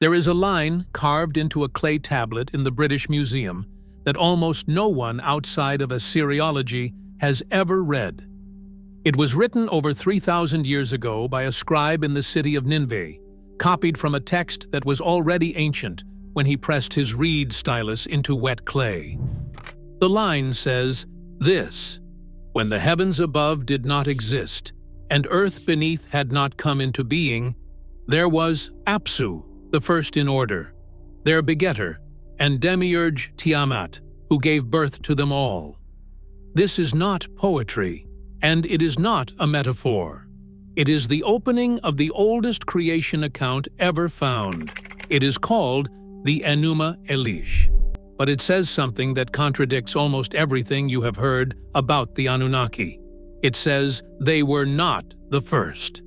There is a line carved into a clay tablet in the British Museum that almost no one outside of Assyriology has ever read. It was written over 3,000 years ago by a scribe in the city of Nineveh, copied from a text that was already ancient when he pressed his reed stylus into wet clay. The line says this: "When the heavens above did not exist, and earth beneath had not come into being, there was Apsu, the first in order, their begetter, and demiurge Tiamat, who gave birth to them all." This is not poetry, and it is not a metaphor. It is the opening of the oldest creation account ever found. It is called the Enuma Elish, but it says something that contradicts almost everything you have heard about the Anunnaki. It says they were not the first.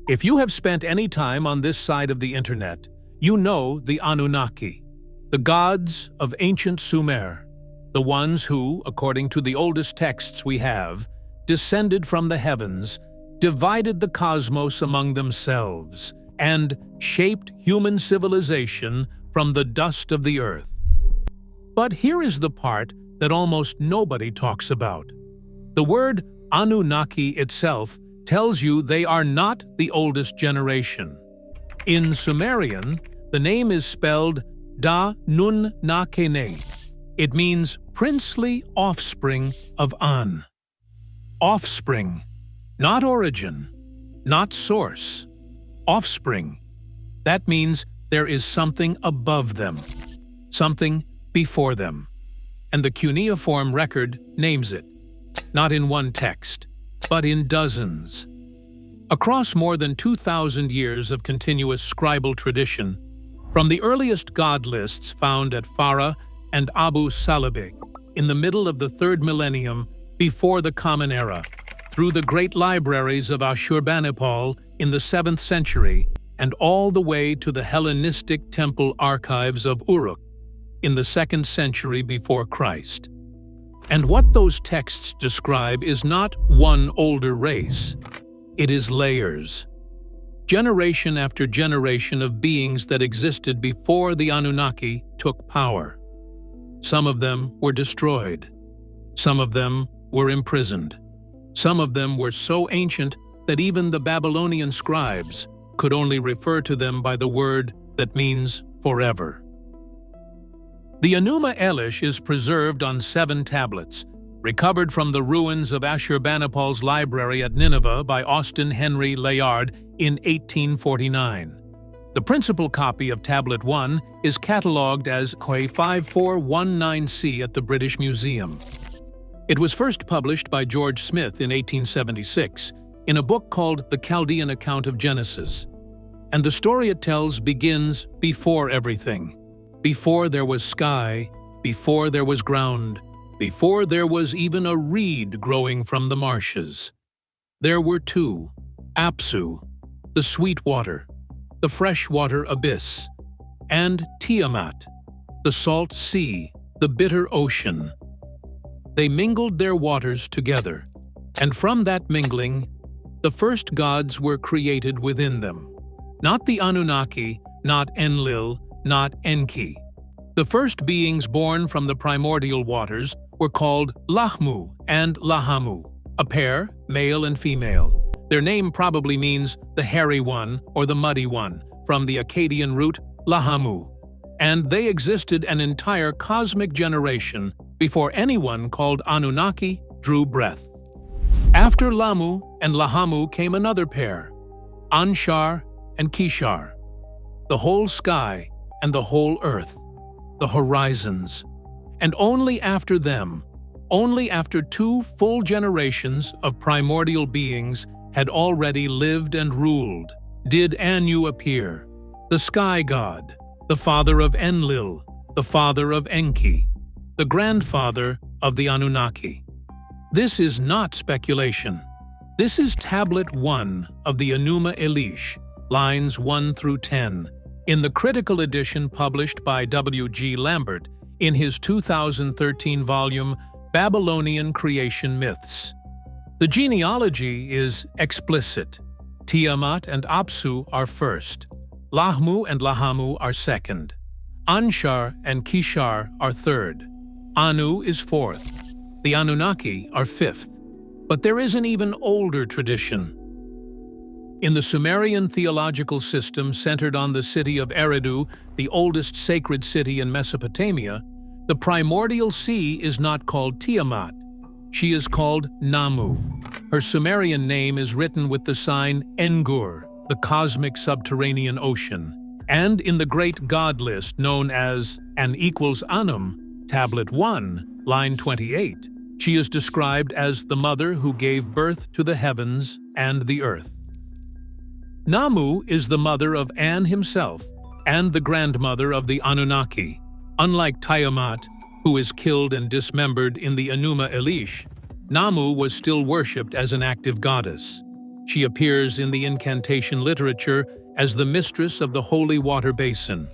If you have spent any time on this side of the internet, you know the Anunnaki, the gods of ancient Sumer, the ones who, according to the oldest texts we have, descended from the heavens, divided the cosmos among themselves, and shaped human civilization from the dust of the earth. But here is the part that almost nobody talks about. The word Anunnaki itself tells you they are not the oldest generation. In Sumerian, the name is spelled da-nun-na-ke-ne. It means princely offspring of An. Offspring, not origin, not source. Offspring. That means there is something above them, something before them. And the cuneiform record names it, not in one text, but in dozens. Across more than 2,000 years of continuous scribal tradition, from the earliest god lists found at Farah and Abu Salabig in the middle of the 3rd millennium before the Common Era, through the great libraries of Ashurbanipal in the 7th century, and all the way to the Hellenistic temple archives of Uruk in the 2nd century before Christ. And what those texts describe is not one older race. It is layers. Generation after generation of beings that existed before the Anunnaki took power. Some of them were destroyed. Some of them were imprisoned. Some of them were so ancient that even the Babylonian scribes could only refer to them by the word that means forever. The Enuma Elish is preserved on 7 tablets, recovered from the ruins of Ashurbanipal's library at Nineveh by Austin Henry Layard in 1849. The principal copy of Tablet 1 is catalogued as K5419C at the British Museum. It was first published by George Smith in 1876 in a book called The Chaldean Account of Genesis. And the story it tells begins before everything. Before there was sky, before there was ground, before there was even a reed growing from the marshes. There were 2, Apsu, the sweet water, the freshwater abyss, and Tiamat, the salt sea, the bitter ocean. They mingled their waters together, and from that mingling, the first gods were created within them. Not the Anunnaki, not Enlil, not Enki. The first beings born from the primordial waters were called Lahmu and Lahamu, a pair, male and female. Their name probably means the hairy one or the muddy one, from the Akkadian root Lahamu. And they existed an entire cosmic generation before anyone called Anunnaki drew breath. After Lahmu and Lahamu came another pair, Anshar and Kishar. The whole sky and the whole earth, the horizons. And only after them, only after 2 full generations of primordial beings had already lived and ruled, did Anu appear, the sky god, the father of Enlil, the father of Enki, the grandfather of the Anunnaki. This is not speculation. This is Tablet 1 of the Enuma Elish, lines 1 through 10, in the critical edition published by W.G. Lambert in his 2013 volume Babylonian Creation Myths. The genealogy is explicit. Tiamat and Apsu are first. Lahmu and Lahamu are second. Anshar and Kishar are third. Anu is fourth. The Anunnaki are fifth. But there is an even older tradition. In the Sumerian theological system centered on the city of Eridu, the oldest sacred city in Mesopotamia, the primordial sea is not called Tiamat. She is called Nammu. Her Sumerian name is written with the sign Engur, the cosmic subterranean ocean. And in the great god list known as An equals Anum, Tablet 1, line 28, she is described as the mother who gave birth to the heavens and the earth. Nammu is the mother of An himself and the grandmother of the Anunnaki. Unlike Tiamat, who is killed and dismembered in the Enuma Elish, Nammu was still worshipped as an active goddess. She appears in the incantation literature as the mistress of the holy water basin.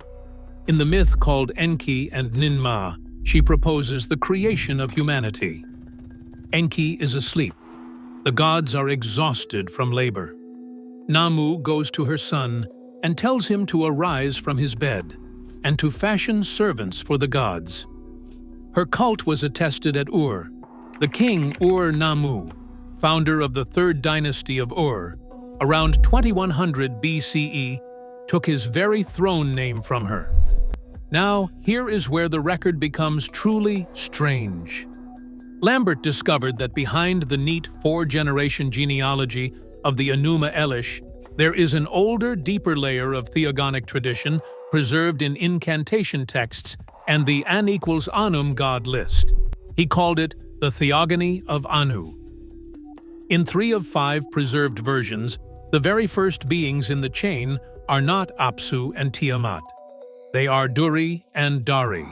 In the myth called Enki and Ninmah, she proposes the creation of humanity. Enki is asleep. The gods are exhausted from labor. Nammu goes to her son and tells him to arise from his bed and to fashion servants for the gods. Her cult was attested at Ur. The king Ur-Nammu, founder of the third dynasty of Ur, around 2100 BCE, took his very throne name from her. Now, here is where the record becomes truly strange. Lambert discovered that behind the neat four-generation genealogy of the Enuma Elish, there is an older, deeper layer of theogonic tradition preserved in incantation texts and the An equals Anum god list. He called it the Theogony of Anu. In 3 of 5 preserved versions, the very first beings in the chain are not Apsu and Tiamat. They are Duri and Dari.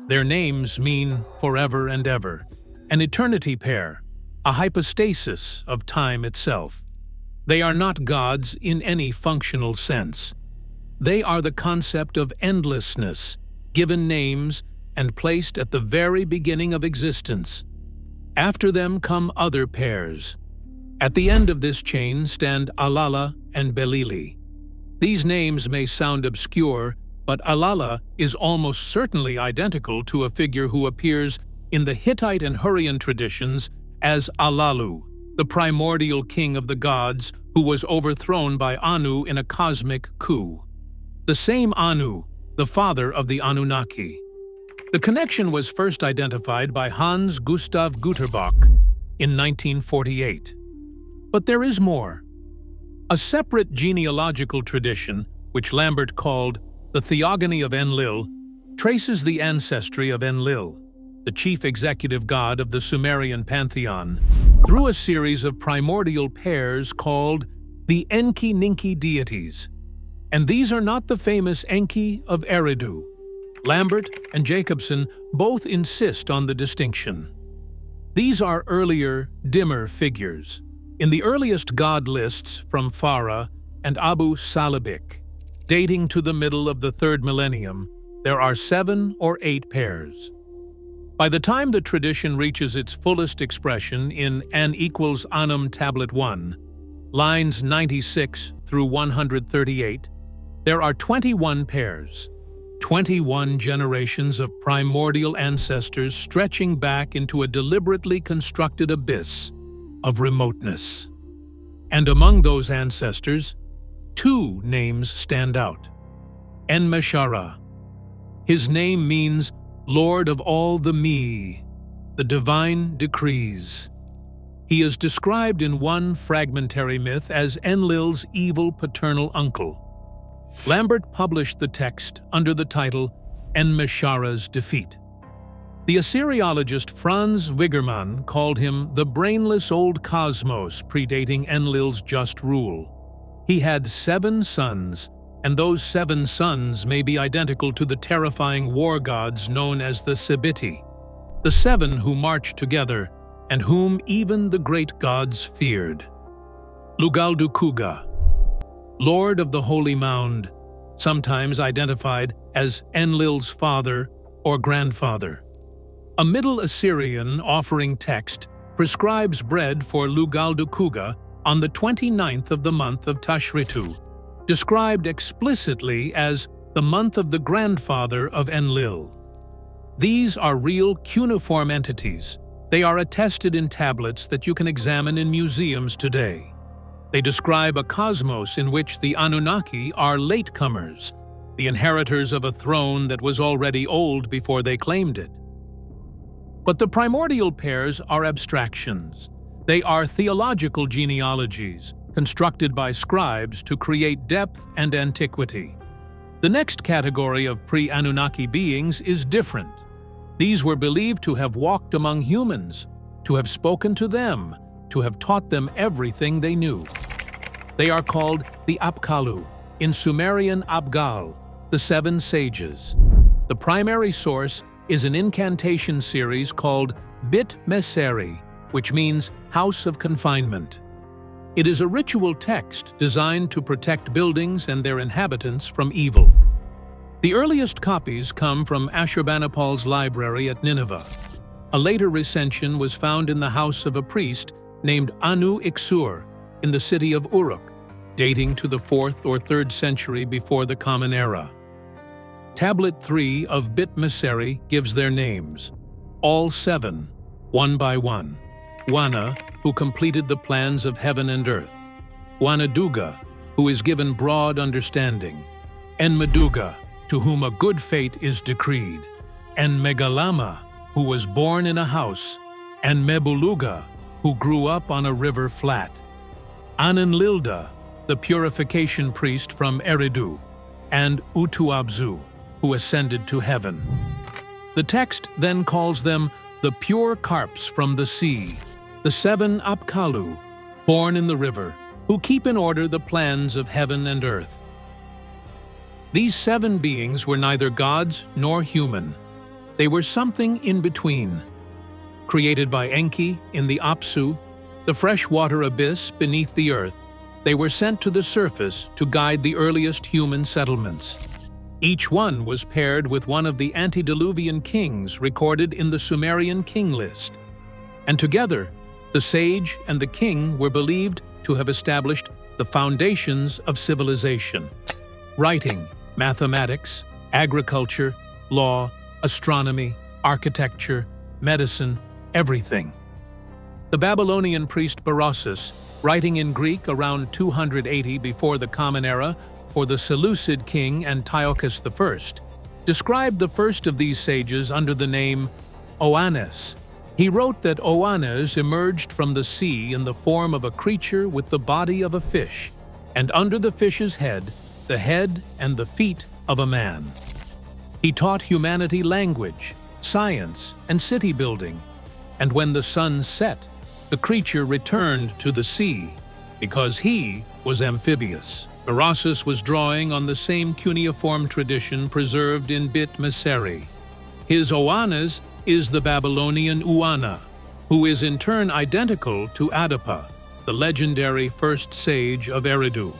Their names mean forever and ever, an eternity pair, a hypostasis of time itself. They are not gods in any functional sense. They are the concept of endlessness, given names and placed at the very beginning of existence. After them come other pairs. At the end of this chain stand Alala and Belili. These names may sound obscure, but Alala is almost certainly identical to a figure who appears in the Hittite and Hurrian traditions as Allalu, the primordial king of the gods who was overthrown by Anu in a cosmic coup. The same Anu, the father of the Anunnaki. The connection was first identified by Hans Gustav Güterbach in 1948. But there is more. A separate genealogical tradition, which Lambert called the Theogony of Enlil, traces the ancestry of Enlil, the chief executive god of the Sumerian pantheon, through a series of primordial pairs called the Enki-Ninki deities. And these are not the famous Enki of Eridu. Lambert and Jacobson both insist on the distinction. These are earlier, dimmer figures. In the earliest god lists from Farah and Abu Salabik, dating to the middle of the 3rd millennium, there are 7 or 8 pairs. By the time the tradition reaches its fullest expression in An equals Anum Tablet 1, lines 96 through 138, there are 21 pairs, 21 generations of primordial ancestors stretching back into a deliberately constructed abyss of remoteness. And among those ancestors, 2 names stand out. Enmeshara. His name means Lord of all the Mi, the divine decrees. He is described in one fragmentary myth as Enlil's evil paternal uncle. Lambert published the text under the title Enmeshara's Defeat. The Assyriologist Franz Wigermann called him the brainless old cosmos predating Enlil's just rule. He had 7 sons, and those 7 sons may be identical to the terrifying war gods known as the Sebiti, the 7 who marched together and whom even the great gods feared. Lugal-Dukuga, Lord of the Holy Mound, sometimes identified as Enlil's father or grandfather. A Middle Assyrian offering text prescribes bread for Lugal-Dukuga on the 29th of the month of Tashritu, described explicitly as the month of the grandfather of Enlil. These are real cuneiform entities. They are attested in tablets that you can examine in museums today. They describe a cosmos in which the Anunnaki are latecomers, the inheritors of a throne that was already old before they claimed it. But the primordial pairs are abstractions. They are theological genealogies, constructed by scribes to create depth and antiquity. The next category of pre-Anunnaki beings is different. These were believed to have walked among humans, to have spoken to them, to have taught them everything they knew. They are called the Apkallu, in Sumerian Abgal, the Seven Sages. The primary source is an incantation series called Bit Meseri, which means House of Confinement. It is a ritual text designed to protect buildings and their inhabitants from evil. The earliest copies come from Ashurbanipal's library at Nineveh. A later recension was found in the house of a priest named Anu Iksur in the city of Uruk, dating to the 4th or 3rd century before the Common Era. Tablet 3 of Bit Meseri gives their names, all 7, one by one. Wana, who completed the plans of heaven and earth. Wanaduga, who is given broad understanding. Enmaduga, to whom a good fate is decreed. And Megalama, who was born in a house. And Mebuluga, who grew up on a river flat. Anenlilda, the purification priest from Eridu. And Abzu, who ascended to heaven. The text then calls them the pure carps from the sea, the 7 Apkallu, born in the river, who keep in order the plans of heaven and earth. These 7 beings were neither gods nor human. They were something in between. Created by Enki in the Apsu, the freshwater abyss beneath the earth, they were sent to the surface to guide the earliest human settlements. Each one was paired with one of the antediluvian kings recorded in the Sumerian king list. And together, the sage and the king were believed to have established the foundations of civilization: writing, mathematics, agriculture, law, astronomy, architecture, medicine, everything. The Babylonian priest Berossus, writing in Greek around 280 before the Common Era for the Seleucid king Antiochus I, described the first of these sages under the name Oannes. He wrote that Oannes emerged from the sea in the form of a creature with the body of a fish, and under the fish's head, the head and the feet of a man. He taught humanity language, science, and city building, and when the sun set, the creature returned to the sea, because he was amphibious. Berossus was drawing on the same cuneiform tradition preserved in Bit Meseri. His Oannes is the Babylonian Uana, who is in turn identical to Adapa, the legendary first sage of Eridu.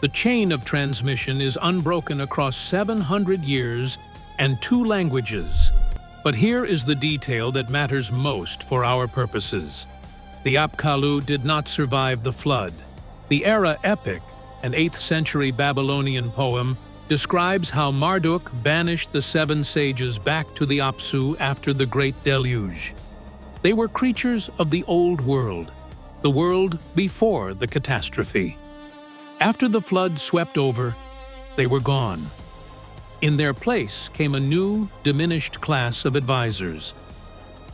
The chain of transmission is unbroken across 700 years and 2 languages. But here is the detail that matters most for our purposes. The Apkallu did not survive the flood. The Era epic, an 8th century Babylonian poem, describes how Marduk banished the 7 sages back to the Apsu after the Great Deluge. They were creatures of the old world, the world before the catastrophe. After the flood swept over, they were gone. In their place came a new, diminished class of advisors.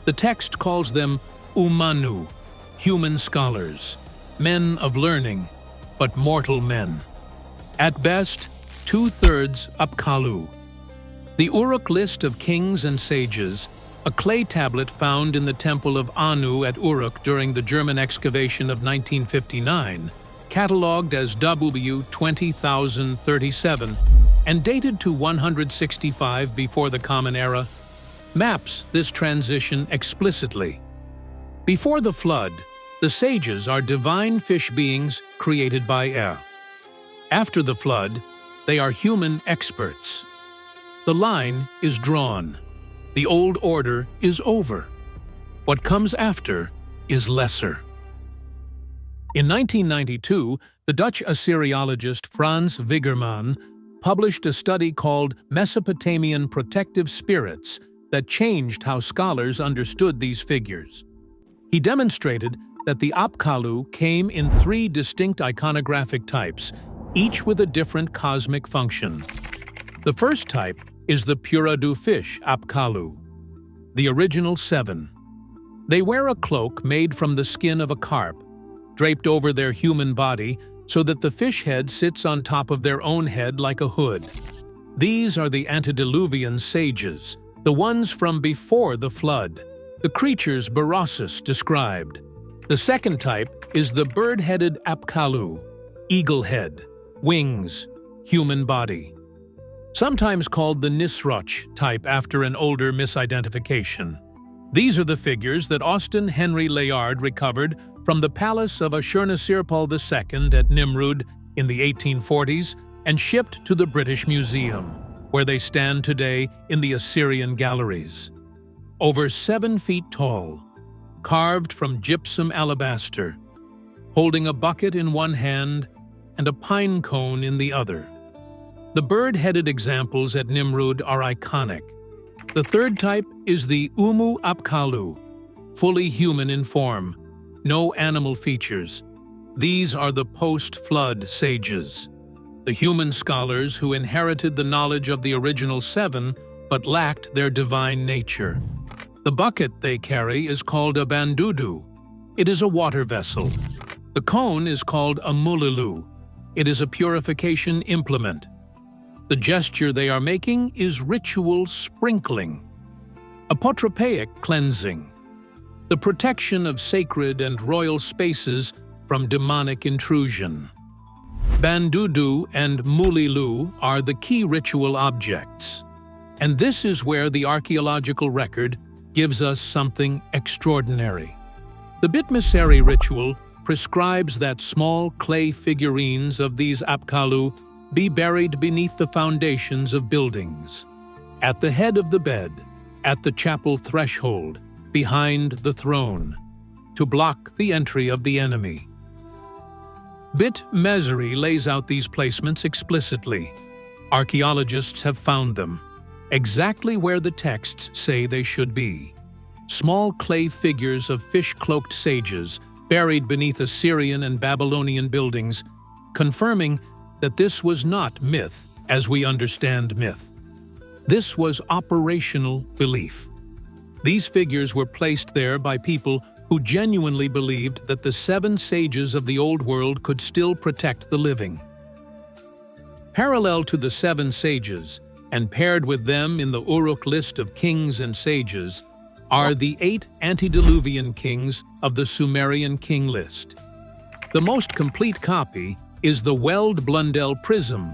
The text calls them Umanu, human scholars, men of learning, but mortal men. At best, 2/3 Apkallu. The Uruk list of kings and sages, a clay tablet found in the temple of Anu at Uruk during the German excavation of 1959, catalogued as W 20,037 and dated to 165 before the Common Era, maps this transition explicitly. Before the flood, the sages are divine fish beings created by Er. After the flood, they are human experts. The line is drawn. The old order is over. What comes after is lesser. In 1992, the Dutch Assyriologist Frans Vigerman published a study called Mesopotamian Protective Spirits that changed how scholars understood these figures. He demonstrated that the Apkallu came in 3 distinct iconographic types, each with a different cosmic function. The first type is the Puradu fish Apkallu, the original 7. They wear a cloak made from the skin of a carp, draped over their human body so that the fish head sits on top of their own head like a hood. These are the antediluvian sages, the ones from before the flood, the creatures Berossus described. The second type is the bird-headed Apkallu, eagle head, wings, human body. Sometimes called the Nisroch type after an older misidentification. These are the figures that Austin Henry Layard recovered from the palace of Ashurnasirpal II at Nimrud in the 1840s and shipped to the British Museum, where they stand today in the Assyrian galleries. Over 7 feet tall, carved from gypsum alabaster, holding a bucket in one hand and a pine cone in the other. The bird-headed examples at Nimrud are iconic. The third type is the Apkallu, fully human in form, no animal features. These are the post-flood sages, the human scholars who inherited the knowledge of the original 7 but lacked their divine nature. The bucket they carry is called a bandudu. It is a water vessel. The cone is called a mulilu. It is a purification implement. The gesture they are making is ritual sprinkling, apotropaic cleansing, the protection of sacred and royal spaces from demonic intrusion. Bandudu and mulilu are the key ritual objects, and this is where the archaeological record gives us something extraordinary. The Bitmeseri ritual prescribes that small clay figurines of these Apkallu be buried beneath the foundations of buildings, at the head of the bed, at the chapel threshold, behind the throne, to block the entry of the enemy. Bitmeseri lays out these placements explicitly. Archaeologists have found them, exactly where the texts say they should be. Small clay figures of fish-cloaked sages buried beneath Assyrian and Babylonian buildings, confirming that this was not myth as we understand myth. This was operational belief. These figures were placed there by people who genuinely believed that the 7 sages of the old world could still protect the living. Parallel to the 7 sages, and paired with them in the Uruk list of kings and sages, are the 8 antediluvian kings of the Sumerian king list. The most complete copy is the Weld-Blundell prism.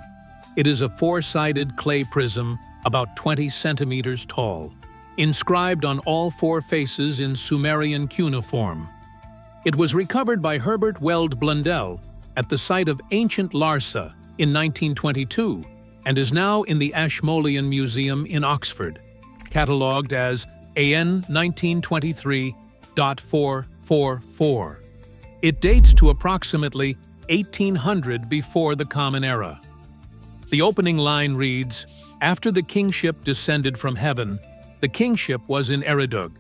It is a 4-sided clay prism about 20 centimeters tall, inscribed on all 4 faces in Sumerian cuneiform. It was recovered by Herbert Weld-Blundell at the site of ancient Larsa in 1922 and is now in the Ashmolean Museum in Oxford, catalogued as AN 1923.444. It dates to approximately 1800 before the Common Era. The opening line reads, "After the kingship descended from heaven, the kingship was in Eridug.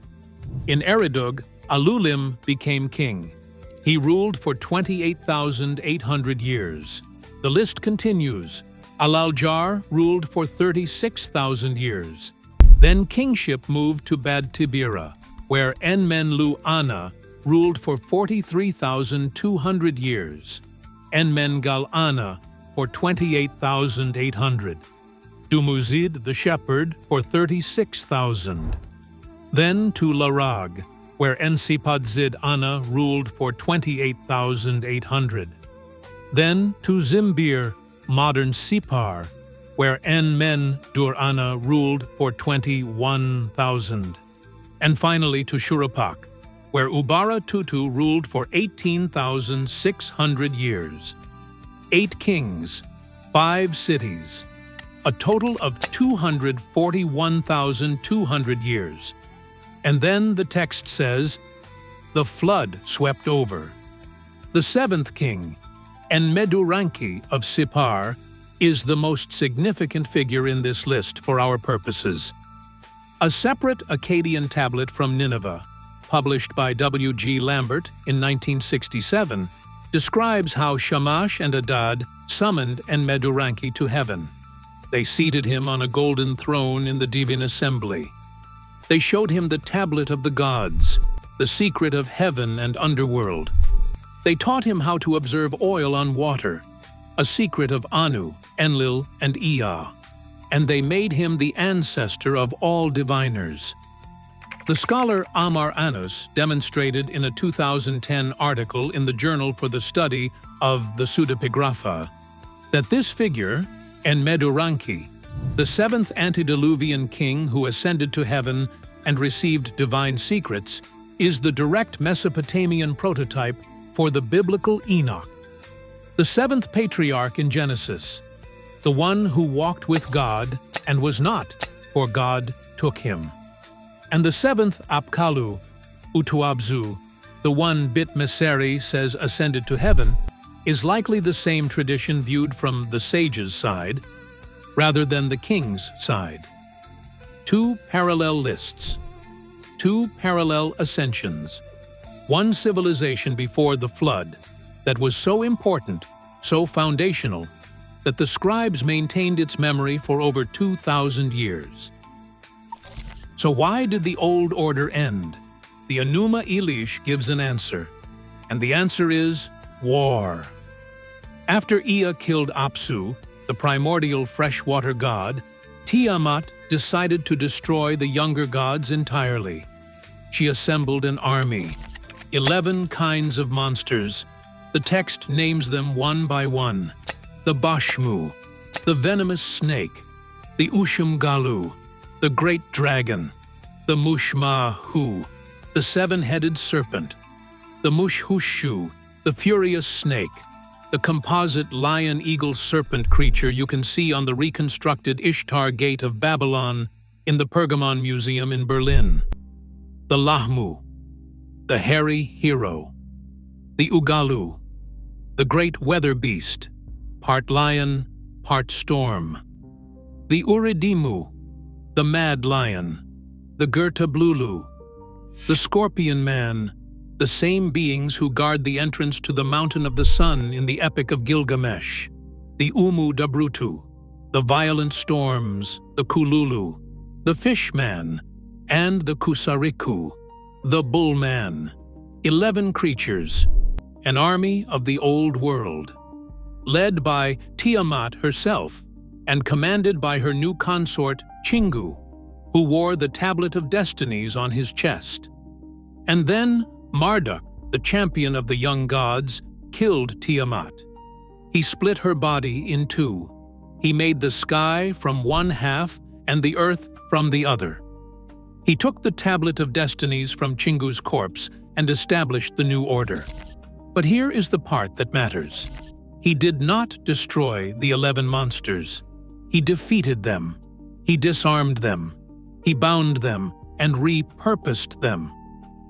In Eridug, Alulim became king. He ruled for 28,800 years. The list continues. Alaljar ruled for 36,000 years. Then kingship moved to Bad Tibira, where Enmenlu-Ana ruled for 43,200 years. Enmengal-Ana for 28,800. Dumuzid the shepherd for 36,000. Then to Larag, where Ensipadzid-Ana ruled for 28,800. Then to Zimbir, modern Sipar, where Enmen-Dur-Ana ruled for 21,000. And finally to Shuruppak, where Ubara-Tutu ruled for 18,600 years. 8 kings, 5 cities, a total of 241,200 years. And then the text says, the flood swept over. The seventh king, Enki of Sippar, is the most significant figure in this list for our purposes. A separate Akkadian tablet from Nineveh, published by W.G. Lambert in 1967, describes how Shamash and Adad summoned Enki to heaven. They seated him on a golden throne in the divine assembly. They showed him the tablet of the gods, the secret of heaven and underworld. They taught him how to observe oil on water, a secret of Anu, Enlil, and Ea, and they made him the ancestor of all diviners. The scholar Amar Anus demonstrated in a 2010 article in the Journal for the Study of the Pseudepigrapha that this figure, Enki, the seventh antediluvian king who ascended to heaven and received divine secrets, is the direct Mesopotamian prototype for the biblical Enoch, the seventh patriarch in Genesis, the one who walked with God and was not, for God took him. And the seventh Apkallu, Abzu, the one Bit Messeri says ascended to heaven, is likely the same tradition viewed from the sage's side, rather than the king's side. Two parallel lists, two parallel ascensions, one civilization before the flood that was so important, so foundational, that the scribes maintained its memory for over 2,000 years. So why did the old order end? The Enuma Elish gives an answer, and the answer is war. After Ea killed Apsu, the primordial freshwater god, Tiamat decided to destroy the younger gods entirely. She assembled an army, 11 kinds of monsters. The text names them one by one: the Bashmu, the venomous snake, the Ushumgalu, the great dragon, the Mushma-hu, the seven-headed serpent, the Mushhushu, the furious snake, the composite lion-eagle-serpent creature you can see on the reconstructed Ishtar Gate of Babylon in the Pergamon Museum in Berlin, the Lahmu, the hairy hero, the Ugalu, the great weather beast, part lion, part storm, the Uridimu, the mad lion, the Gertablulu, the scorpion man, the same beings who guard the entrance to the Mountain of the Sun in the Epic of Gilgamesh, the Umu Dabrutu, the violent storms, the Kululu, the fish man, and the Kusariku, the bull man, 11 creatures, an army of the old world, led by Tiamat herself and commanded by her new consort Chingu, who wore the Tablet of Destinies on his chest. And then Marduk, the champion of the young gods, killed Tiamat. He split her body in two. He made the sky from one half and the earth from the other. He took the Tablet of Destinies from Chingu's corpse and established the new order. But here is the part that matters. He did not destroy the 11 monsters. He defeated them. He disarmed them. He bound them and repurposed them.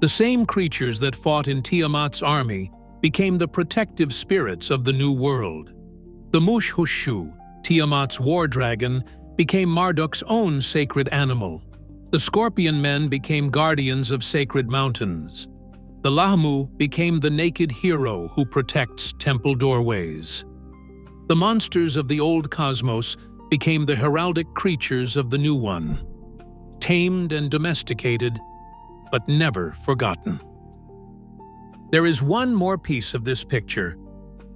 The same creatures that fought in Tiamat's army became the protective spirits of the new world. The Mushhushu, Tiamat's war dragon, became Marduk's own sacred animal. The scorpion men became guardians of sacred mountains. The Lahmu became the naked hero who protects temple doorways. The monsters of the old cosmos became the heraldic creatures of the new one, tamed and domesticated, but never forgotten. There is one more piece of this picture,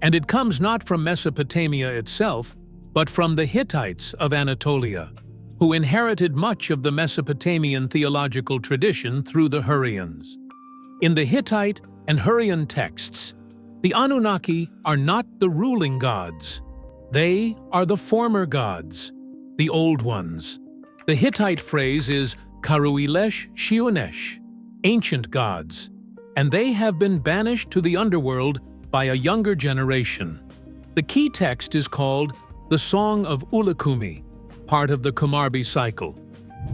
and it comes not from Mesopotamia itself, but from the Hittites of Anatolia, who inherited much of the Mesopotamian theological tradition through the Hurrians. In the Hittite and Hurrian texts, the Anunnaki are not the ruling gods. They are the former gods, the old ones. The Hittite phrase is Karuilesh Shiunesh, ancient gods, and they have been banished to the underworld by a younger generation. The key text is called the Song of Ulukumi, part of the Kumarbi cycle.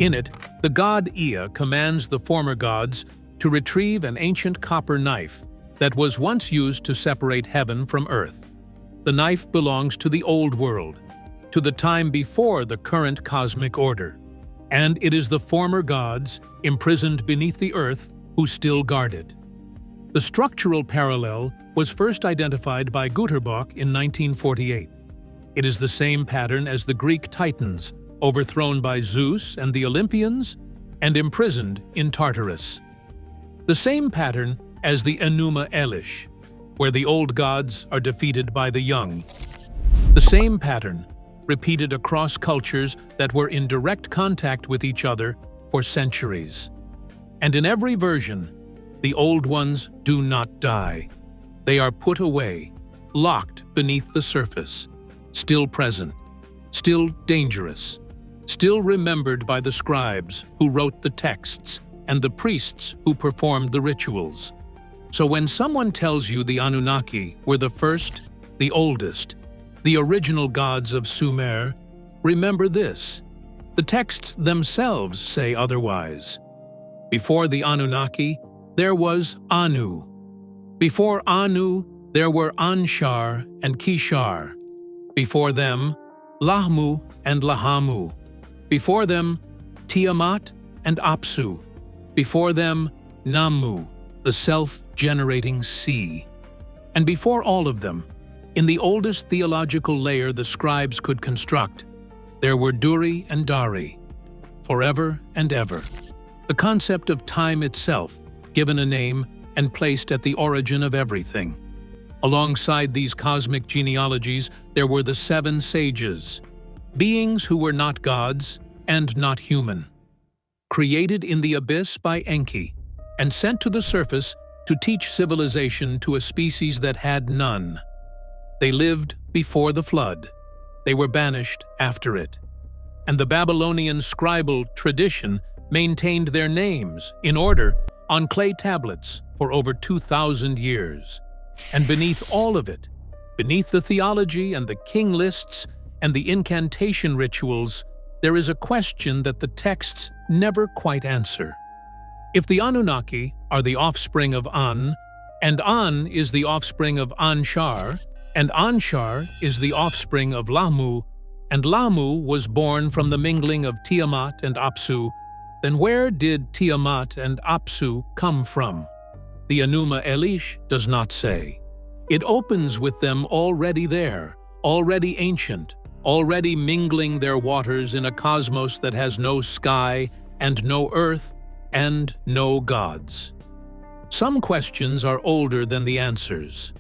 In it, the god Ea commands the former gods to retrieve an ancient copper knife that was once used to separate heaven from earth. The knife belongs to the old world, to the time before the current cosmic order, and it is the former gods, imprisoned beneath the earth, who still guard it. The structural parallel was first identified by Güterbach in 1948. It is the same pattern as the Greek Titans, overthrown by Zeus and the Olympians, and imprisoned in Tartarus. The same pattern as the Enuma Elish, where the old gods are defeated by the young. The same pattern, repeated across cultures that were in direct contact with each other for centuries. And in every version, the old ones do not die. They are put away, locked beneath the surface, still present, still dangerous, still remembered by the scribes who wrote the texts and the priests who performed the rituals. So when someone tells you the Anunnaki were the first, the oldest, the original gods of Sumer, remember this: the texts themselves say otherwise. Before the Anunnaki, there was Anu. Before Anu, there were Anshar and Kishar. Before them, Lahmu and Lahamu. Before them, Tiamat and Apsu. Before them, Nammu, the self-generating sea. And before all of them, in the oldest theological layer the scribes could construct, there were Duri and Dari, forever and ever. The concept of time itself, given a name and placed at the origin of everything. Alongside these cosmic genealogies, there were the 7 sages, beings who were not gods and not human, created in the abyss by Enki and sent to the surface to teach civilization to a species that had none. They lived before the flood. They were banished after it. And the Babylonian scribal tradition maintained their names in order on clay tablets for over 2,000 years. And beneath all of it, beneath the theology and the king lists and the incantation rituals, there is a question that the texts never quite answer. If the Anunnaki are the offspring of An, and An is the offspring of Anshar, and Anshar is the offspring of Lahmu, and Lahmu was born from the mingling of Tiamat and Apsu, then where did Tiamat and Apsu come from? The Enuma Elish does not say. It opens with them already there, already ancient, already mingling their waters in a cosmos that has no sky and no earth and no gods. Some questions are older than the answers.